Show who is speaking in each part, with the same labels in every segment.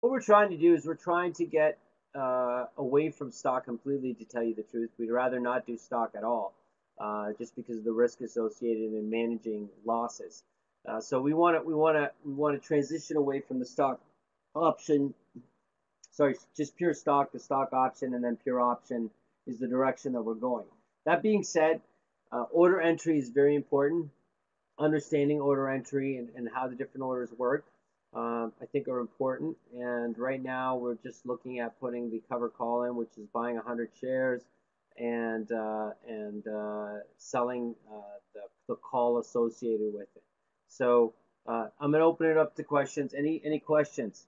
Speaker 1: What we're trying to do is we're trying to get away from stock completely, to tell you the truth. We'd rather not do stock at all, just because of the risk associated in managing losses. So we want to transition away from the stock option. Sorry, just pure stock, the stock option, and then pure option is the direction that we're going. That being said, order entry is very important. Understanding order entry and how the different orders work, I think are important. And right now we're just looking at putting the cover call in, which is buying 100 shares and selling the call associated with it. So I'm going to open it up to questions. Any questions?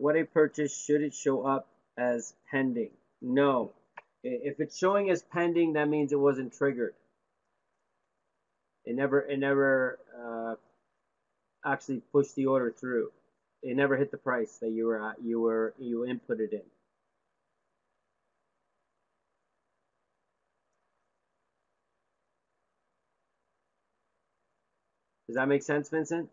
Speaker 1: What a purchase, should it show up as pending? No. If it's showing as pending, that means it wasn't triggered. It never actually pushed the order through. It never hit the price that you inputted in. Does that make sense, Vincent?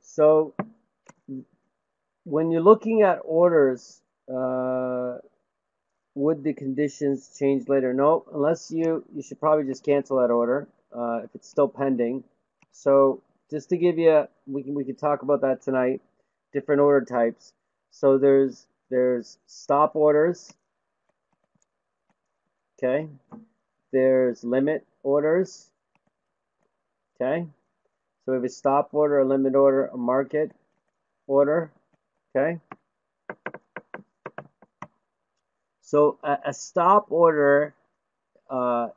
Speaker 1: So when you're looking at orders, would the conditions change later? No, unless you should probably just cancel that order if it's still pending. So just to give you, we can talk about that tonight. Different order types. So there's stop orders. Okay. There's limit orders. Okay. So we have a stop order, a limit order, a market order. Okay. So a stop order, uh,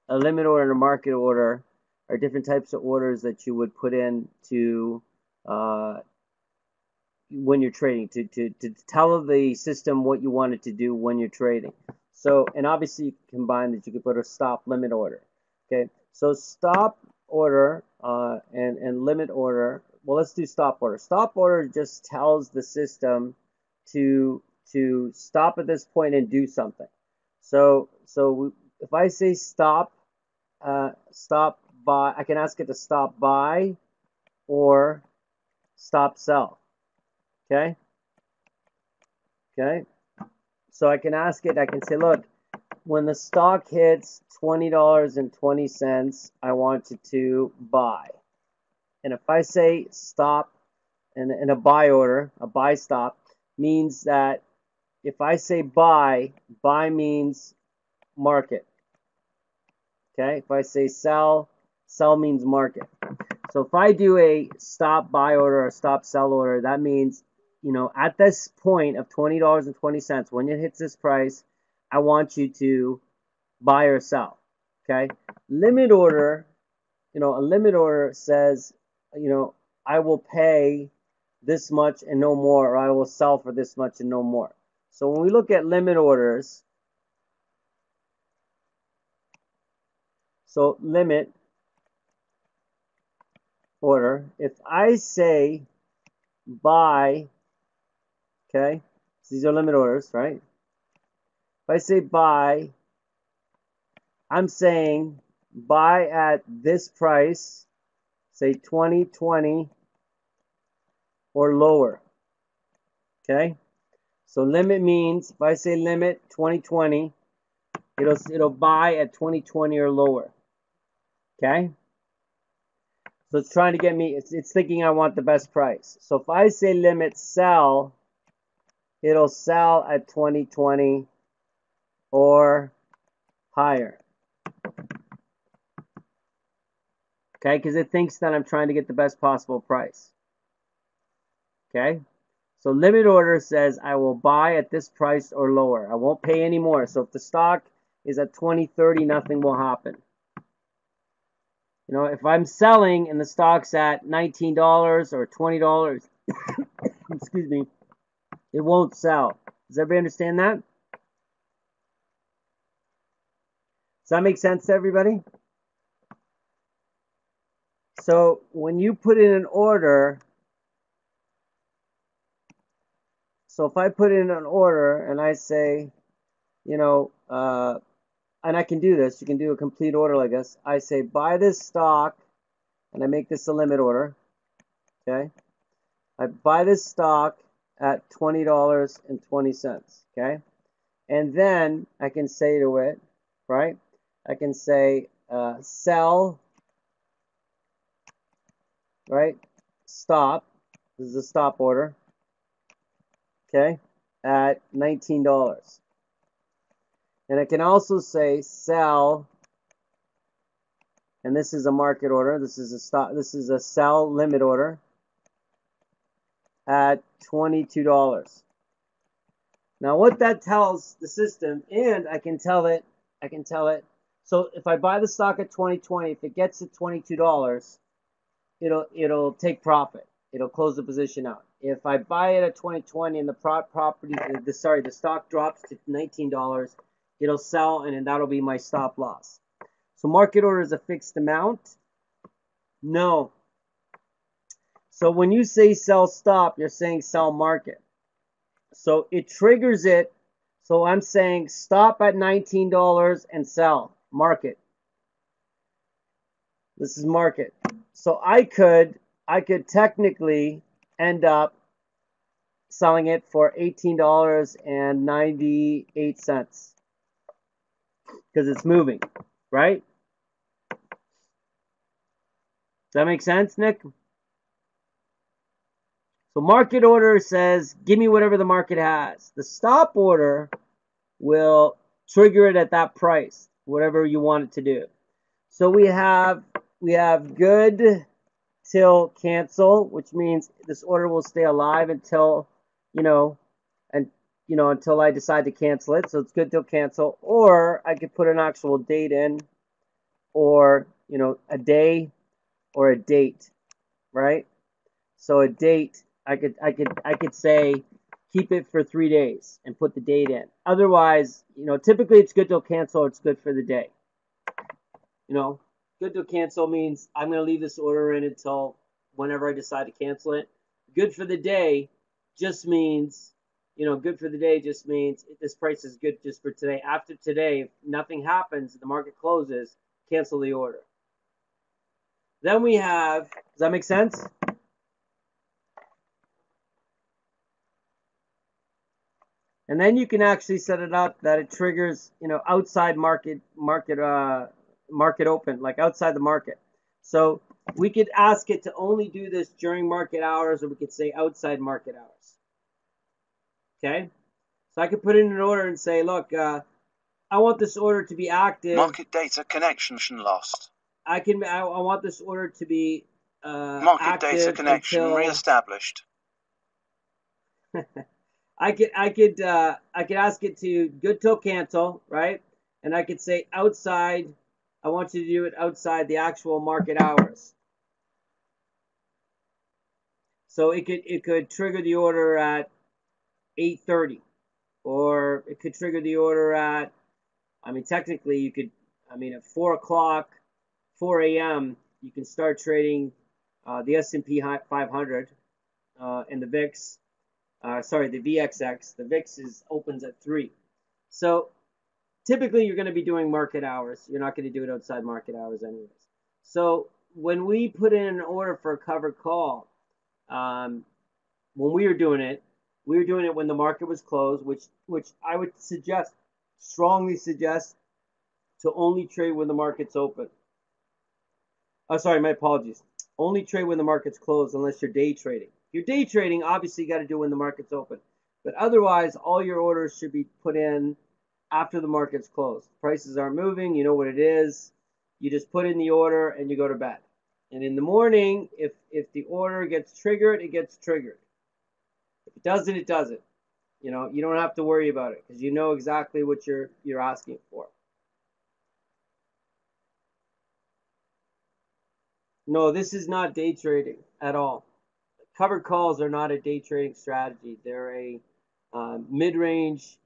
Speaker 1: a limit order, and a market order are different types of orders that you would put in to when you're trading to tell the system what you want it to do when you're trading. So, and obviously you can combine that. You could put a stop limit order. Okay, so stop order and limit order. Well, let's do stop order. Stop order just tells the system to stop at this point and do something. So if I say stop, stop buy, I can ask it to stop buy or stop sell. Okay. Okay. So I can ask it, I can say, look, when the stock hits $20.20, I want it to buy. And if I say stop in a buy order, a buy stop means that if I say buy, buy means market. Okay. If I say sell, sell means market. So if I do a stop buy order or a stop sell order, that means, at this point of $20.20, when it hits this price, I want you to buy or sell. Okay. Limit order, a limit order says, I will pay this much and no more, or I will sell for this much and no more. So when we look at limit orders, so limit order, if I say buy, okay, so these are limit orders, right? If I say buy, I'm saying buy at this price, say 2020 or lower. Okay? So limit means if I say limit 2020, it'll buy at 2020 or lower. Okay? So it's trying to get me, it's thinking I want the best price. So if I say limit sell, it'll sell at 2020 or higher. Okay, because it thinks that I'm trying to get the best possible price. Okay, so limit order says I will buy at this price or lower. I won't pay any more. So if the stock is at 2030, nothing will happen. If I'm selling and the stock's at $19 or $20, excuse me, it won't sell. Does everybody understand that? Does that make sense to everybody? So when you put in an order, So if I put in an order and I say, you know, and I can do this, you can do a complete order like this. I say buy this stock, and I make this a limit order. Okay, I buy this stock at $20.20. Okay, and then I can say to it, right? I can say sell, right? Stop. This is a stop order. Okay, at $19. And I can also say sell, and this is a market order. This is a stop. This is a sell limit order at $22. Now, what that tells the system, and I can tell it. So if I buy the stock at $20.20, if it gets to $22, it'll take profit. It'll close the position out. If I buy it at $20.20 and the stock drops to $19, it'll sell, and then that'll be my stop loss. So market order is a fixed amount? No. So when you say sell stop, you're saying sell market. So it triggers it. So I'm saying stop at $19 and sell market. This is market. So I could technically end up selling it for $18.98 because it's moving, right? Does that make sense, Nick? So market order says, give me whatever the market has. The stop order will trigger it at that price, whatever you want it to do. So we have good till cancel, which means this order will stay alive until, until I decide to cancel it. So it's good till cancel. Or I could put an actual date in, or, a day or a date, right? So a date, I could say keep it for 3 days and put the date in. Otherwise, typically it's good till cancel or it's good for the day. Good till cancel means I'm going to leave this order in until whenever I decide to cancel it. Good for the day just means, this price is good just for today. After today, if nothing happens, the market closes, cancel the order. Then we have, does that make sense? And then you can actually set it up that it triggers, outside market open, like outside the market. So we could ask it to only do this during market hours, or we could say outside market hours. Okay? So I could put in an order and say, look, I want this order to be active.
Speaker 2: Market data connection lost.
Speaker 1: I want this order to be
Speaker 2: market data connection reestablished.
Speaker 1: I could ask it to good till cancel, right? And I could say outside. I want you to do it outside the actual market hours. So it could trigger the order at 8:30, or it could trigger the order at, technically you could, at 4 o'clock, 4 a.m. you can start trading the S&P 500 and the VIX. The VXX. The VIX opens at 3. So typically you're going to be doing market hours. You're not going to do it outside market hours anyways. So when we put in an order for a covered call, when we were doing it when the market was closed, which I would strongly suggest to only trade when the market's open. My apologies. Only trade when the market's closed unless you're day trading. If you're day trading, obviously you got to do it when the market's open. But otherwise, all your orders should be put in after the market's closed. Prices aren't moving. You know what it is. You just put in the order and you go to bed. And in the morning, if the order gets triggered, it gets triggered. If it doesn't, it doesn't. You don't have to worry about it because you know exactly what you're asking for. No, this is not day trading at all. Covered calls are not a day trading strategy. They're a mid-range,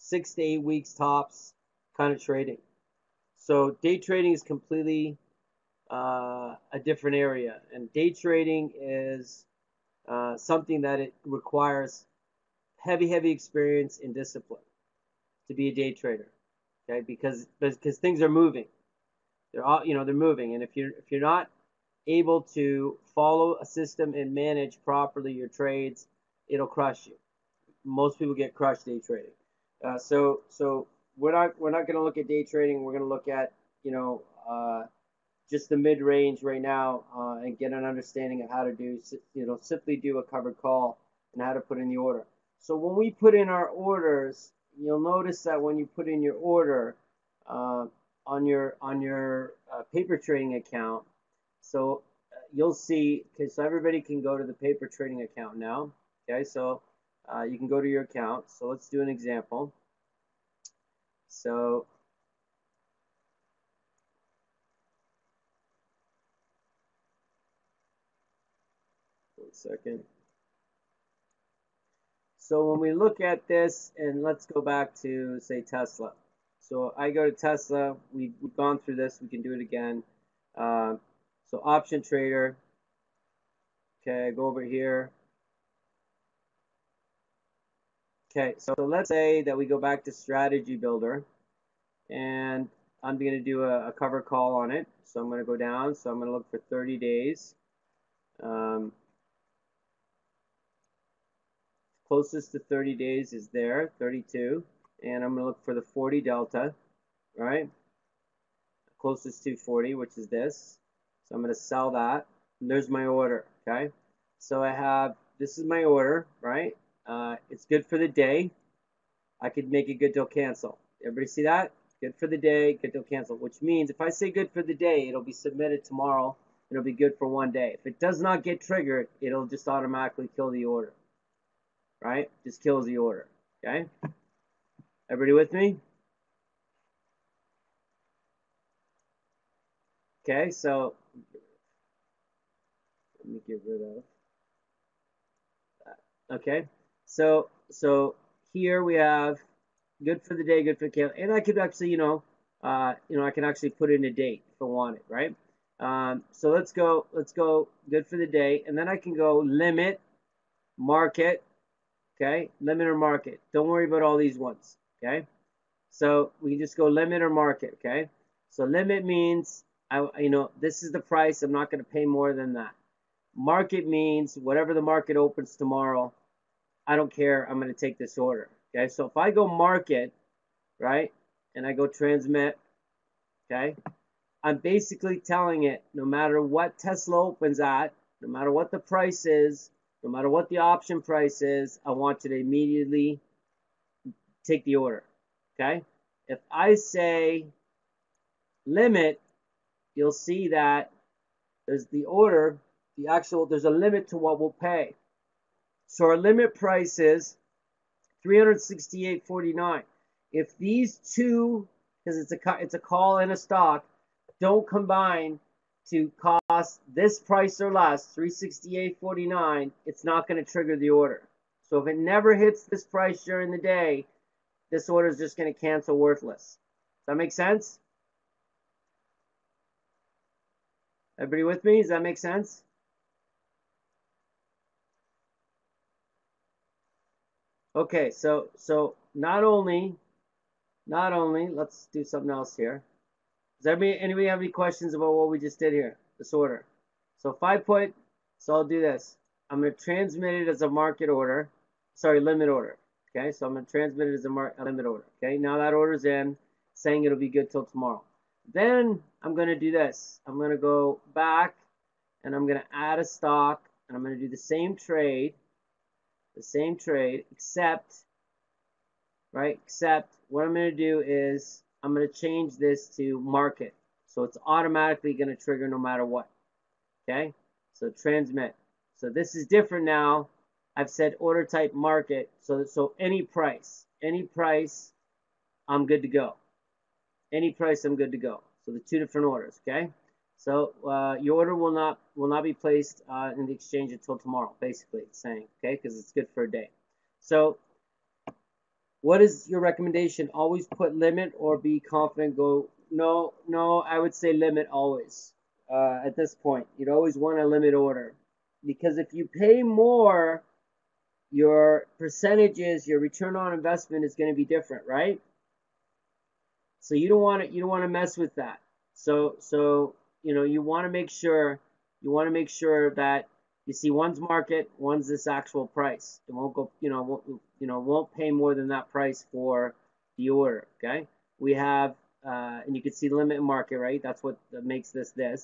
Speaker 1: 6 to 8 weeks tops kind of trading. So day trading is completely a different area. And day trading is something that it requires heavy experience and discipline to be a day trader. Okay, because things are moving. They're all, they're moving, and if you're not able to follow a system and manage properly your trades, it'll crush you. Most people get crushed day trading. So we're not going to look at day trading. We're going to look at just the mid range right now and get an understanding of how to do simply do a covered call and how to put in the order. So when we put in our orders, you'll notice that when you put in your order on your paper trading account, so you'll see. Okay, so everybody can go to the paper trading account now. Okay, so you can go to your account. So let's do an example. So one second. So when we look at this, and let's go back to, say, Tesla. So I go to Tesla. We've gone through this. We can do it again. So option trader. Okay, go over here. Okay, so let's say that we go back to strategy builder, and I'm going to do a cover call on it. So I'm going to go down. So I'm going to look for 30 days. Closest to 30 days is there, 32. And I'm going to look for the 40 delta, right? Closest to 40, which is this. So I'm going to sell that. And there's my order, okay? So I have, this is my order, right? It's good for the day. I could make it good till cancel. Everybody see that? Good for the day, good till cancel, which means if I say good for the day, it'll be submitted tomorrow. It'll be good for one day. If it does not get triggered, it'll just automatically kill the order, right? Just kills the order, okay? Everybody with me? Okay, so let me get rid of that. Okay, so here we have good for the day, good for the cancel, and I could actually, I can actually put in a date if I want it, right? So let's go good for the day, and then I can go limit, market, okay, limit or market. Don't worry about all these ones, okay? So we can just go limit or market, okay? So limit means, this is the price. I'm not going to pay more than that. Market means whatever the market opens tomorrow, I don't care. I'm going to take this order, okay? So if I go market, right, and I go transmit, okay, I'm basically telling it no matter what Tesla opens at, no matter what the price is, no matter what the option price is, I want you to immediately take the order, okay? If I say limit, you'll see that there's the order, there's a limit to what we'll pay. So our limit price is $368.49. If these two, because it's a call and a stock, don't combine to cost this price or less, $368.49, it's not going to trigger the order. So if it never hits this price during the day, this order is just going to cancel worthless. Does that make sense? Everybody with me? Does that make sense? Okay, so not only, let's do something else here. Does anybody have any questions about what we just did here? This order. So if I put, so I'll do this. I'm going to transmit it as a market order. Sorry, limit order. Okay, so I'm going to transmit it as a limit order. Okay, now that order's in, saying it'll be good till tomorrow. Then I'm going to do this. I'm going to go back and I'm going to add a stock and I'm going to do the same trade, except, right, except what I'm going to do is I'm going to change this to market. So it's automatically going to trigger no matter what. Okay, so transmit. So this is different now. I've said order type market. So any price, I'm good to go. Any price, I'm good to go. So the two different orders, okay? So your order will not be placed in the exchange until tomorrow, basically it's saying, okay? Because it's good for a day. So what is your recommendation? Always put limit or be confident, go, no, I would say limit always. At this point, you'd always want a limit order. Because if you pay more your percentages, your return on investment is going to be different, right? So you don't want to mess with that. So you want to make sure that you see one's market, one's this actual price. It won't go, won't pay more than that price for the order. Okay, we have and you can see limit and market, right? That's what makes this the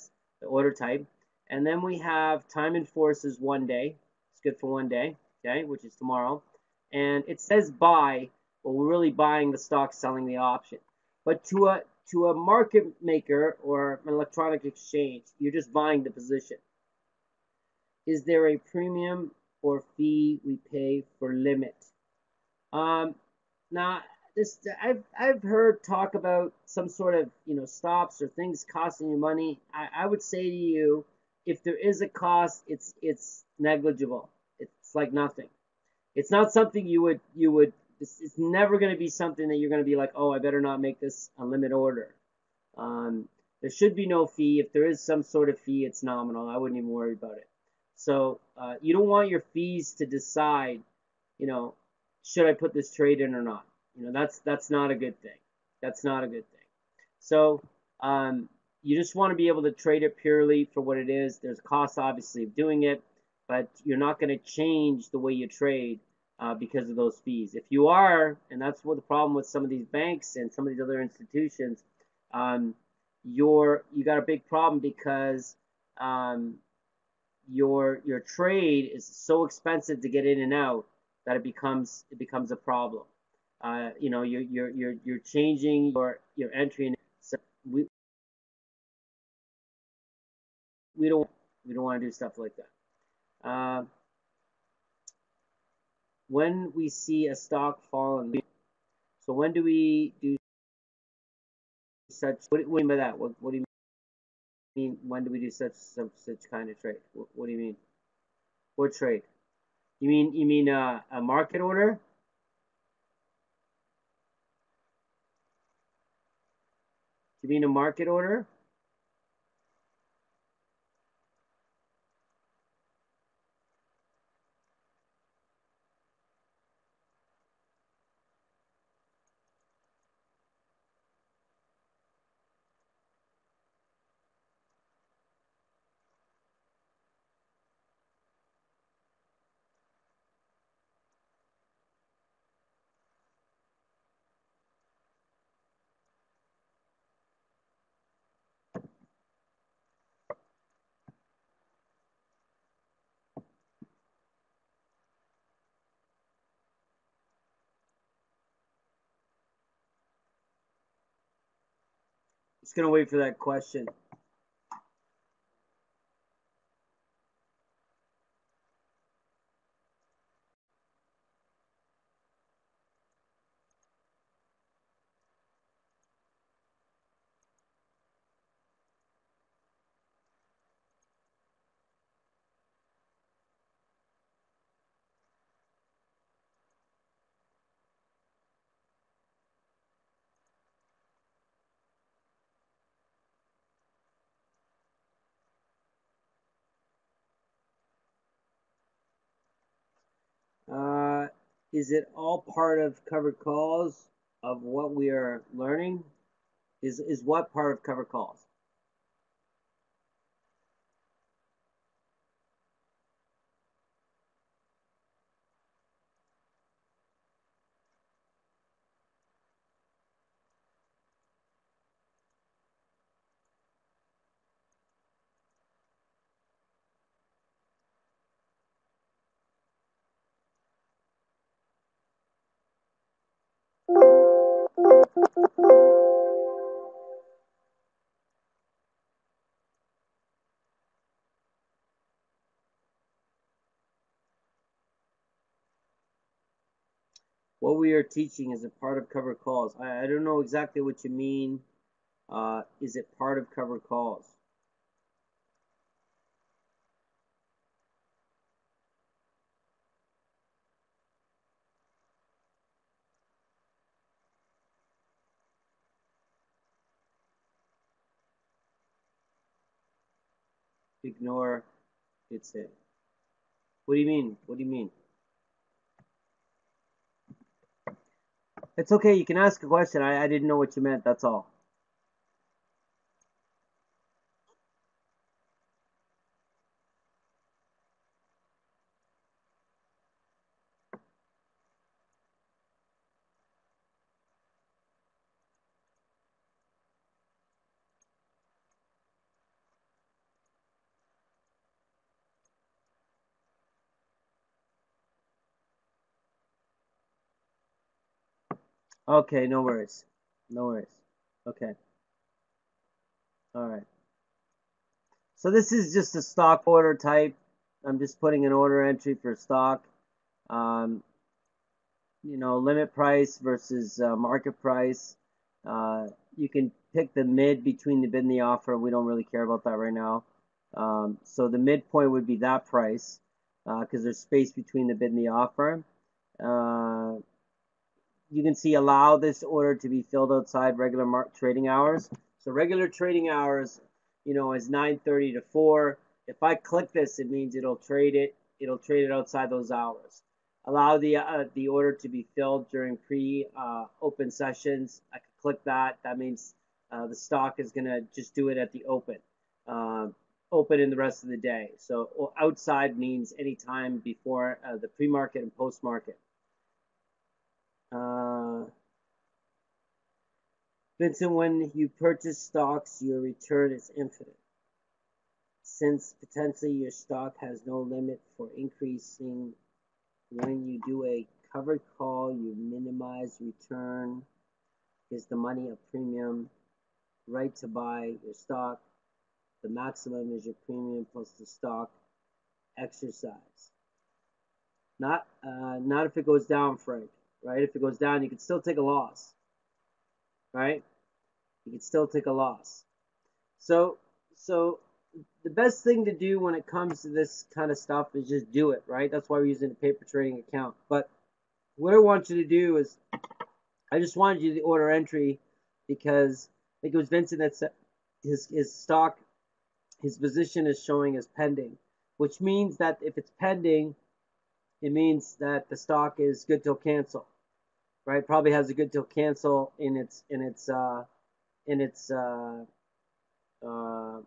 Speaker 1: order type. And then we have time in force is 1 day. It's good for 1 day, okay, which is tomorrow. And it says buy, but we're really buying the stock, selling the option. But to a market maker or an electronic exchange, you're just buying the position. Is there a premium or fee we pay for limit? Now this I've heard talk about some sort of stops or things costing you money. I would say to you, if there is a cost, it's negligible. It's like nothing. It's not something you would it's never going to be something that you're going to be like, oh, I better not make this a limit order. There should be no fee. If there is some sort of fee, it's nominal. I wouldn't even worry about it. So you don't want your fees to decide, should I put this trade in or not? That's not a good thing. That's not a good thing. So you just want to be able to trade it purely for what it is. There's costs, obviously, of doing it, but you're not going to change the way you trade because of those fees. If you are, and that's what the problem with some of these banks and some of these other institutions, you got a big problem because your trade is so expensive to get in and out that it becomes a problem. You're changing your entry. So we don't want to do stuff like that. When we see a stock fall in, so when do we do such? What do you mean by that? What do you mean? When do we do such kind of trade? What do you mean? What trade? You mean a market order? You mean a market order? Just gonna wait for that question. Is it all part of covered calls of what we are learning? Is what part of covered calls? What we are teaching is a part of covered calls. I don't know exactly what you mean. Is it part of covered calls? Ignore it's it. What do you mean? What do you mean? It's okay. You can ask a question. I didn't know what you meant. That's all. Okay, no worries. No worries. Okay. All right. So this is just a stock order type. I'm just putting an order entry for stock. Um, limit price versus market price. You can pick the mid between the bid and the offer. We don't really care about that right now. So the midpoint would be that price because there's space between the bid and the offer. You can see allow this order to be filled outside regular trading hours. So regular trading hours, is 9:30 to 4. If I click this, it means it'll trade it. It'll trade it outside those hours. Allow the order to be filled during pre-open sessions. I can click that. That means the stock is going to just do it at the open. Open in the rest of the day. So outside means anytime before the pre-market and post-market. Vincent, when you purchase stocks, your return is infinite. Since potentially your stock has no limit for increasing, when you do a covered call, you minimize return. Is the money a premium? Right to buy your stock. The maximum is your premium plus the stock exercise. Not if it goes down, Frank. Right? If it goes down, you can still take a loss. Right? You can still take a loss. So the best thing to do when it comes to this kind of stuff is just do it, right? That's why we're using a paper trading account. But what I want you to do is, I just wanted you to order entry because I think it was Vincent that said his stock, his position is showing as pending, which means that if it's pending, it means that the stock is good till cancel, right? Probably has a good till cancel in its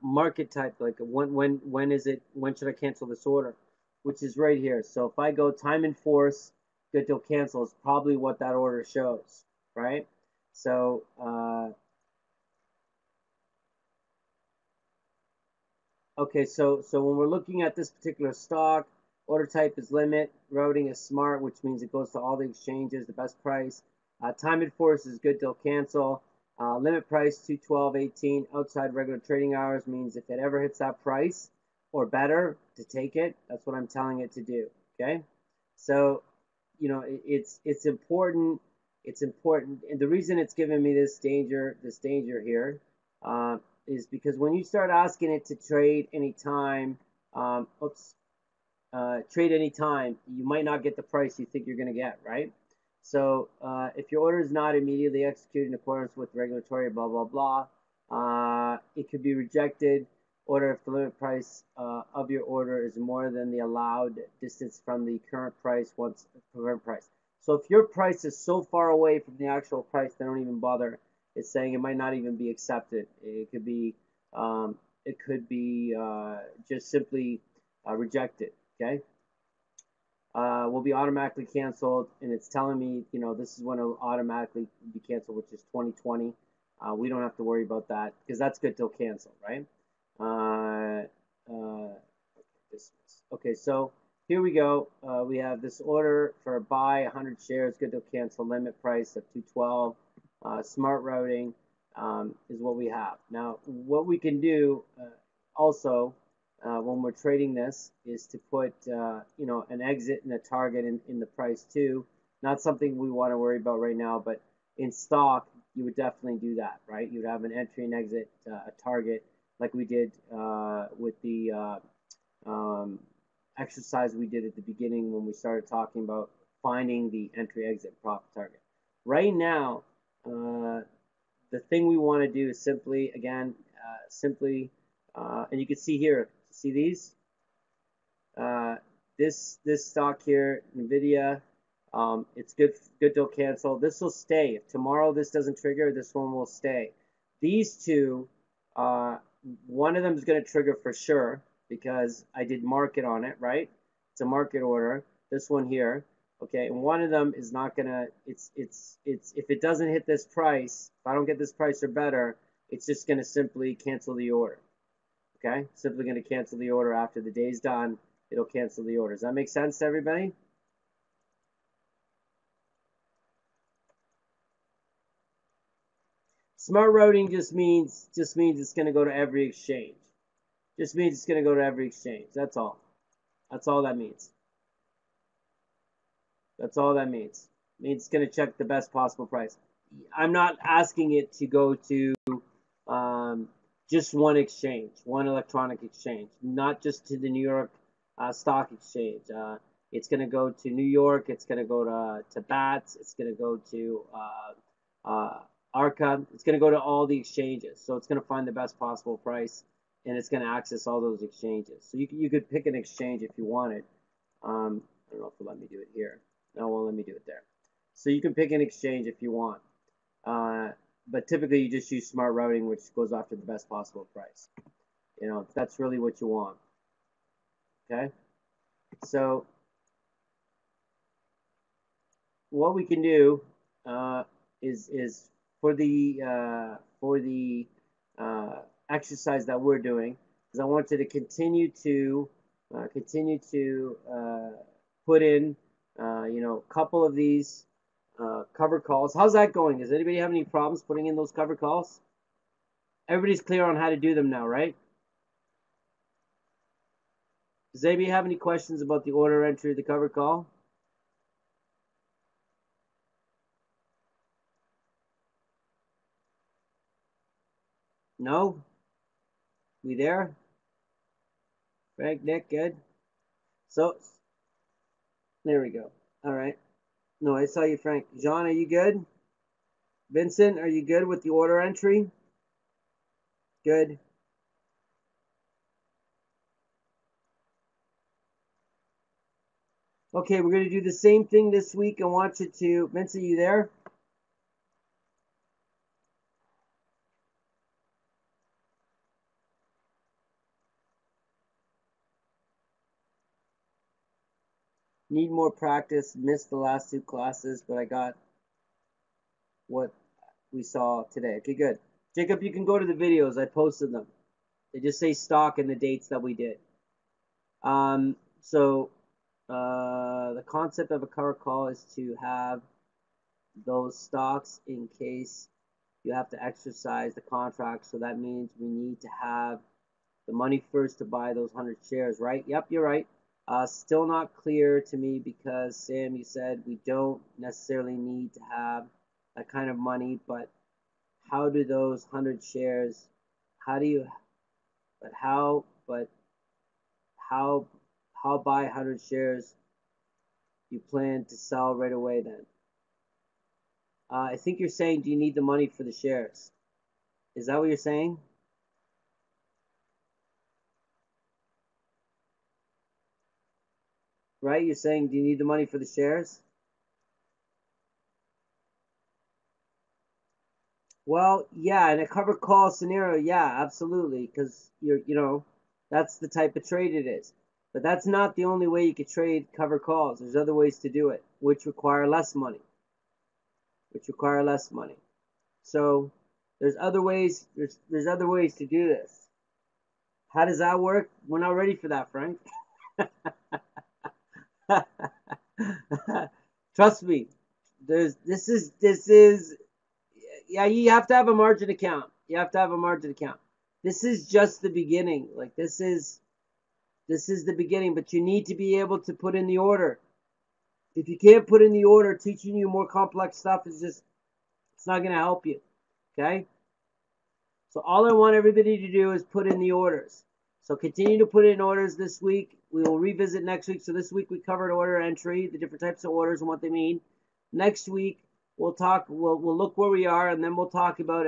Speaker 1: market type, like when is it, when should I cancel this order, which is right here. So if I go time in force good till cancel is probably what that order shows, right? So okay, so when we're looking at this particular stock, order type is limit, routing is smart, which means it goes to all the exchanges, the best price. Time in force is good till cancel. Limit price 212.18 outside regular trading hours means if it ever hits that price or better to take it. That's what I'm telling it to do. Okay, so it's important. It's important, and the reason it's giving me this danger here is because when you start asking it to trade anytime, trade anytime, you might not get the price you think you're going to get, right? So if your order is not immediately executed in accordance with regulatory blah, blah, blah, it could be rejected. Order if the limit price of your order is more than the allowed distance from the current price once current price. So if your price is so far away from the actual price, they don't even bother. It's saying it might not even be accepted. It could be just simply rejected. Okay. Will be automatically canceled, and it's telling me, this is when it'll automatically be canceled, which is 2020. We don't have to worry about that because that's good till cancel, right? Dismiss. Okay, so here we go. We have this order for buy 100 shares, good till cancel, limit price of 212. Smart routing is what we have. Now, what we can do also when we're trading this is to put an exit and a target in the price too. Not something we want to worry about right now, but in stock you would definitely do that, right? You'd have an entry and exit, a target, like we did with the exercise we did at the beginning when we started talking about finding the entry exit profit target. Right now, the thing we want to do is simply, again, and you can see here, see these? This stock here, NVIDIA, It's good to cancel. This will stay. If tomorrow this doesn't trigger, this one will stay. These two, one of them is going to trigger for sure because I did market on it, right? It's a market order. This one here, okay, and one of them is not gonna. It's if it doesn't hit this price, if I don't get this price or better, it's just gonna simply cancel the order. Okay, simply gonna cancel the order after the day's done. It'll cancel the order. Does that make sense to everybody? Smart routing just means it's going to go to every exchange. Just means it's going to go to every exchange. That's all. That's all that means. That's all that means. It means it's going to check the best possible price. I'm not asking it to go to just one exchange, one electronic exchange, not just to the New York Stock Exchange. It's going to go to New York. It's going to go to BATS. It's going to go to ARCA. It's going to go to all the exchanges. So it's going to find the best possible price, and it's going to access all those exchanges. So you could pick an exchange if you wanted. I don't know if it'll let me do it here. No, it won't let me do it there. So you can pick an exchange if you want. But typically you just use smart routing, which goes after the best possible price. You know, that's really what you want. Okay? So what we can do is for the exercise that we're doing, is I want you to continue to put in a couple of these cover calls. How's that going? Does anybody have any problems putting in those cover calls? Everybody's clear on how to do them now, right? Does anybody have any questions about the order entry of the cover call? No? We there? Frank, Nick, good? So, there we go. All right. No, I saw you, Frank. John, are you good? Vincent, are you good with the order entry? Good. Okay, we're going to do the same thing this week. I want you to, Vincent, you there? Need more practice. Missed the last two classes, but I got what we saw today. Okay, good. Jacob, you can go to the videos. I posted them. They just say stock and the dates that we did. So the concept of a cover call is to have those stocks in case you have to exercise the contract. So that means we need to have the money first to buy those 100 shares, right? Yep, you're right. Still not clear to me because, Sam, you said we don't necessarily need to have that kind of money, but how do those 100 shares, how buy 100 shares you plan to sell right away then? I think you're saying, do you need the money for the shares? Is that what you're saying? Right? You're saying, do you need the money for the shares? Well, yeah, in a cover call scenario, yeah, absolutely, because that's the type of trade it is. But that's not the only way you could trade cover calls. There's other ways to do it, which require less money. So there's other ways. There's other ways to do this. How does that work? We're not ready for that, Frank. Trust me. This is yeah, you have to have a margin account. This is just the beginning. Like this is the beginning, but you need to be able to put in the order. If you can't put in the order, teaching you more complex stuff it's not going to help you. Okay? So all I want everybody to do is put in the orders. So continue to put in orders this week. We will revisit next week. So this week we covered order entry, the different types of orders and what they mean. Next week we'll look where we are, and then we'll talk about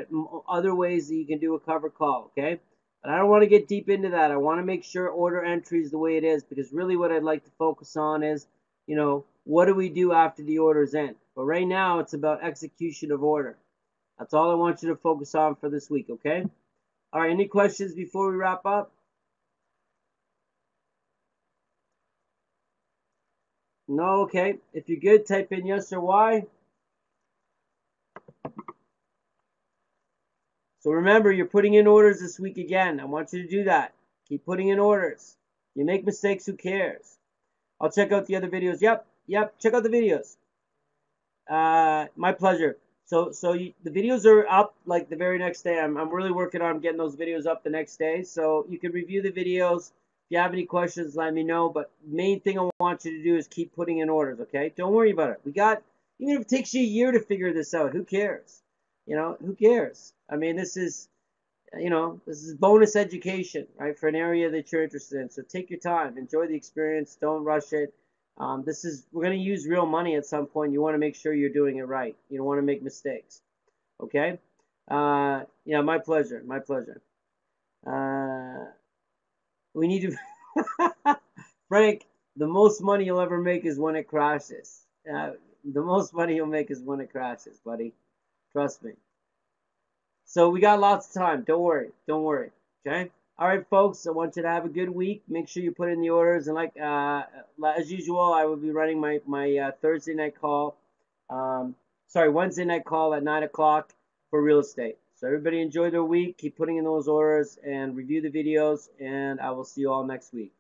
Speaker 1: other ways that you can do a cover call, okay? But I don't want to get deep into that. I want to make sure order entry is the way it is, because really what I'd like to focus on is, what do we do after the order's end? But right now, it's about execution of order. That's all I want you to focus on for this week, okay? All right, any questions before we wrap up? No, okay. If you're good, type in yes or Y. So remember, you're putting in orders this week again. I want you to do that. Keep putting in orders. You make mistakes, who cares? I'll check out the other videos. Yep, check out the videos. My pleasure. So the videos are up like the very next day. I'm really working on getting those videos up the next day. So you can review the videos. If you have any questions, let me know. But main thing I want you to do is keep putting in orders, okay? Don't worry about it. Even if it takes you a year to figure this out, who cares? Who cares? I mean, this is bonus education, right, for an area that you're interested in. So take your time. Enjoy the experience. Don't rush it. We're going to use real money at some point. You want to make sure you're doing it right. You don't want to make mistakes. Okay? Yeah, my pleasure. My pleasure. We need to... Frank, the most money you'll ever make is when it crashes. The most money you'll make is when it crashes, buddy. Trust me. So we got lots of time. Don't worry. Don't worry. Okay? All right, folks, I want you to have a good week. Make sure you put in the orders. And as usual, I will be running my Thursday night call. Wednesday night call at 9 o'clock for real estate. So everybody enjoy their week. Keep putting in those orders and review the videos. And I will see you all next week.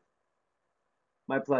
Speaker 1: My pleasure.